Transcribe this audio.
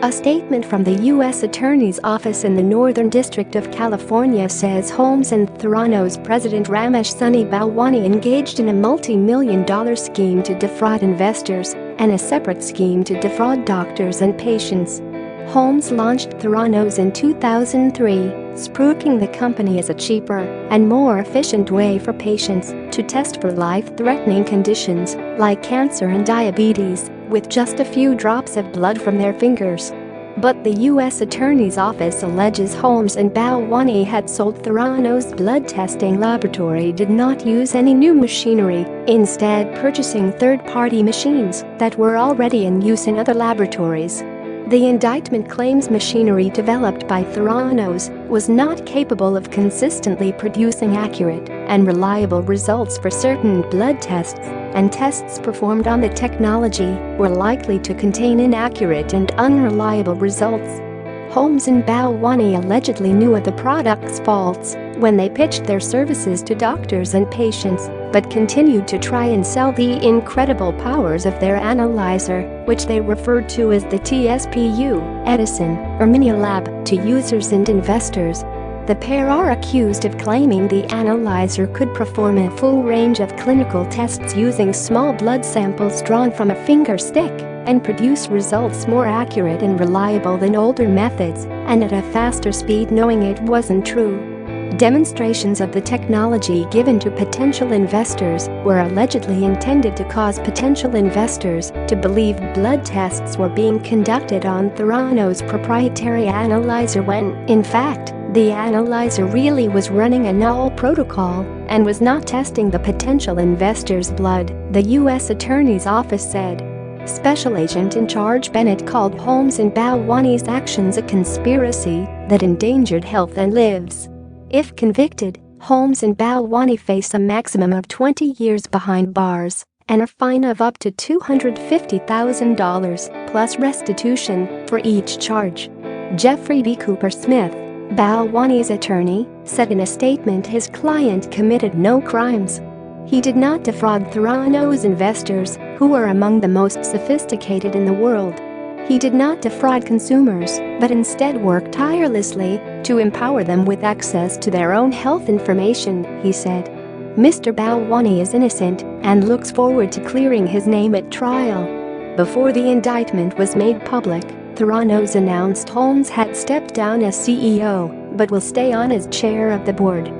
A statement from the U.S. Attorney's Office in the Northern District of California says Holmes and Theranos president Ramesh Sunny Balwani engaged in a multi-million-dollar scheme to defraud investors and a separate scheme to defraud doctors and patients. Holmes launched Theranos in 2003, spruiking the company as a cheaper and more efficient way for patients to test for life-threatening conditions like cancer and diabetes with just a few drops of blood from their fingers. But the U.S. Attorney's Office alleges Holmes and Balwani had sold Theranos' blood testing laboratory did not use any new machinery, instead purchasing third-party machines that were already in use in other laboratories. The indictment claims machinery developed by Theranos was not capable of consistently producing accurate and reliable results for certain blood tests, and tests performed on the technology were likely to contain inaccurate and unreliable results. Holmes and Balwani allegedly knew of the product's faults when they pitched their services to doctors and patients, but continued to try and sell the incredible powers of their analyzer, which they referred to as the TSPU, Edison, or minilab, to users and investors. The pair are accused of claiming the analyzer could perform a full range of clinical tests using small blood samples drawn from a finger stick and produce results more accurate and reliable than older methods and at a faster speed, knowing it wasn't true. Demonstrations of the technology given to potential investors were allegedly intended to cause potential investors to believe blood tests were being conducted on Theranos' proprietary analyzer when, in fact, the analyzer really was running a null protocol and was not testing the potential investor's blood, the U.S. Attorney's Office said. Special Agent in Charge Bennett called Holmes and Balwani's actions a conspiracy that endangered health and lives. If convicted, Holmes and Balwani face a maximum of 20 years behind bars and a fine of up to $250,000 plus restitution for each charge. Jeffrey B. Coopersmith, Balwani's attorney, said in a statement his client committed no crimes. He did not defraud Theranos investors, who are among the most sophisticated in the world. He did not defraud consumers, but instead worked tirelessly to empower them with access to their own health information, he said. Mr. Balwani is innocent and looks forward to clearing his name at trial. Before the indictment was made public, Theranos announced Holmes had stepped down as CEO, but will stay on as chair of the board.